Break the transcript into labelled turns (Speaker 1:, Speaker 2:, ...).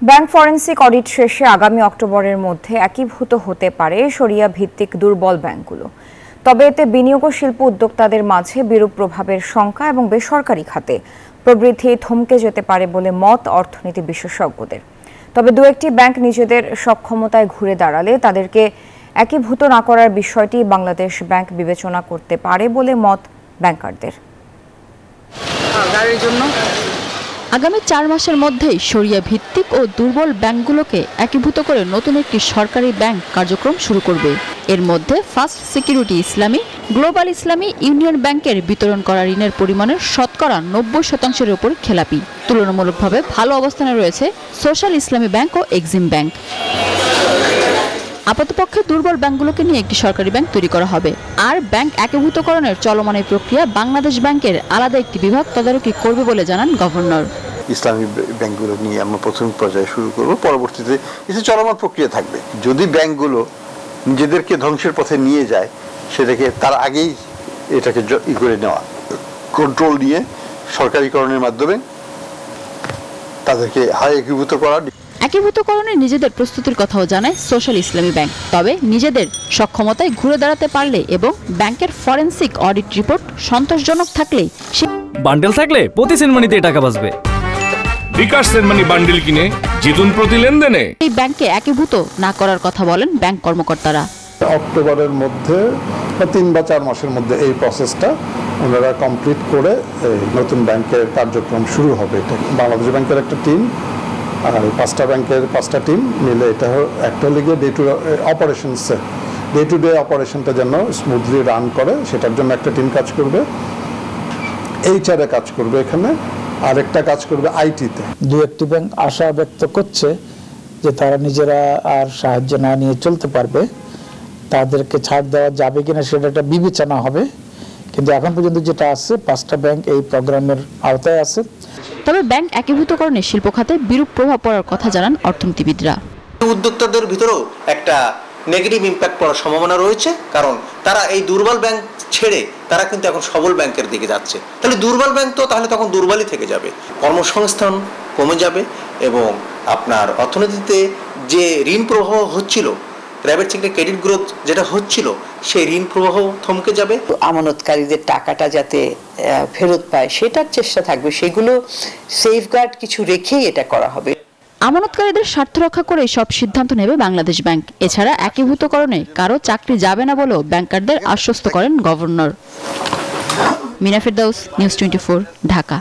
Speaker 1: Bank forensic audit শেষে আগামী অক্টোবরের মধ্যে একীভূত হতে পারে শরিয়া ভিত্তিক দুর্বল ব্যাংকগুলো। তবে এতে বিনিয়োগ ও শিল্প উদ্যোক্তাদের মাঝে বিরূপ প্রভাবের শঙ্কা এবং বেসরকারি খাতে প্রবৃদ্ধি থমকে যেতে পারে বলে মত অর্থনীতি বিশেষজ্ঞদের। তবে দু একটি ব্যাংক নিজেদের সক্ষমতায় ঘুরে দাঁড়ালে তাদেরকে একীভূত না করার বিষয়টি বাংলাদেশ ব্যাংক বিবেচনা করতে পারে বলে মত ব্যাংকারদের।
Speaker 2: আগামী 4 মাসের মধ্যেই শরিয়া ভিত্তিক ও দুর্বল ব্যাংকগুলোকে একীভূত করে নতুন একটি সরকারি ব্যাংক কার্যক্রম শুরু করবে। এর মধ্যে ফার্স্ট সিকিউরিটি ইসলামী, গ্লোবাল ইসলামী ইউনিয়ন ব্যাংকের বিতরণ করা ঋণের পরিমাণের শতকরা 90% উপর খেলাপি। তুলনামূলকভাবে ভালো অবস্থানে রয়েছে সোশ্যাল ইসলামী ব্যাংক ও এক্সিম ব্যাংক। আপাতপক্ষে দুর্বল ব্যাংকগুলোকে নিয়ে একটি সরকারি ব্যাংক তৈরি করা হবে। আর ব্যাংক একীভূতকরণের চলমান এই প্রক্রিয়া বাংলাদেশ ব্যাংকের আলাদা একটি বিভাগ তদারকি করবে বলে জানান গভর্নর।
Speaker 3: ইসলামী ব্যাংকগুলো নিয়ে আমরা প্রথম পর্যায়ে শুরু করব, পরবর্তীতে কিছু চলমান প্রক্রিয়া থাকবে। যদি ব্যাংকগুলো নিজেদেরকে ধ্বংসের পথে নিয়ে যায়, সেটাকে তার আগেই এটাকে করে নেওয়া, কন্ট্রোল নিয়ে সরকারিকরণের মাধ্যমে তাদেরকে একীভূত করা।
Speaker 2: একীভূতকরণে নিজেদের প্রস্তুতির কথাও জানায় সোশ্যাল ইসলামী ব্যাংক। তবে নিজেদের সক্ষমতায় ঘুরে দাঁড়াতে পারলে এবং ব্যাংকের ফরেনসিক অডিট রিপোর্ট সন্তোষজনক থাকলেই
Speaker 4: বান্ডেল থাকলে প্রতি সেনমানিতে টাকা বাঁচবে।
Speaker 5: বিকাশ সেনমানি বান্ডেল কিনে জিতুন প্রতি লেনদেনে।
Speaker 2: এই ব্যাংকে একীভূত না করার কথা বলেন ব্যাংক কর্মকর্তারা।
Speaker 6: অক্টোবরের মধ্যে বা 3 বা 4 মাসের মধ্যে এই প্রসেসটা ওনারা কমপ্লিট করে নতুন ব্যাংকের কার্যক্রম শুরু হবে। এটা বাংলাদেশ ব্যাংকের একটা টিম আর 5টা ব্যাংকের 5টা টিম মিলে এটা একটা লিগে ডে টু ডে অপারেশনটা যেন স্মুথলি রান করে, সেটার জন্য একটা টিম কাজ করবে। এইচআর এ কাজ করবে, এখানে আরেকটা কাজ করবে আইটিতে।
Speaker 7: দু একটি ব্যাংক আশা ব্যক্ত করছে যে তারা নিজেরা আর সাহায্য না নিয়ে চলতে পারবে, তাদেরকে ছাড় দেওয়া যাবে কিনা সেটা একটা বিবেচনা হবে। কিন্তু এখন পর্যন্ত যেটা আছে 5টা ব্যাংক এই প্রোগ্রামের আওতায় আছে।
Speaker 2: তবে ব্যাংক একীভূতকরণে শিল্প খাতে বিরূপ প্রভাব পড়ার কথা জানান অর্থনীতিবিদরা।
Speaker 8: উদ্যোক্তাদের ভিতরেও একটা নেগেটিভ ইম্প্যাক্ট পড়ার সম্ভাবনা রয়েছে, কারণ তারা এই দুর্বল ব্যাংক ছেড়ে তারা কিন্তু এখন সবল ব্যাংকের দিকে যাচ্ছে। তাহলে দুর্বল ব্যাংক তো তাহলে তখন দুর্বলই থেকে যাবে, কর্মসংস্থান কমে যাবে এবং আপনার অর্থনীতিতে যে ঋণ প্রবাহ হচ্ছিল, প্রাইভেট সেক্টর ক্রেডিট গ্রোথ যেটা হচ্ছিল, সেই ঋণ প্রবাহ থমকে যাবে।
Speaker 9: আমানতকারীদের টাকাটা যাতে ফেরত পায় সেটার চেষ্টা থাকবে, সেগুলো সেফগার্ড কিছু রেখেই এটা করা হবে।
Speaker 2: আমানতকারীদের স্বার্থ রক্ষা করে সব সিদ্ধান্ত নেবে বাংলাদেশ ব্যাংক। এছাড়া একীভূতকরণে কারো চাকরি যাবে না বলেও ব্যাংকারদের আশ্বস্ত করেন গভর্নর। মিনা ফেরদাউস, নিউজ 24, ঢাকা।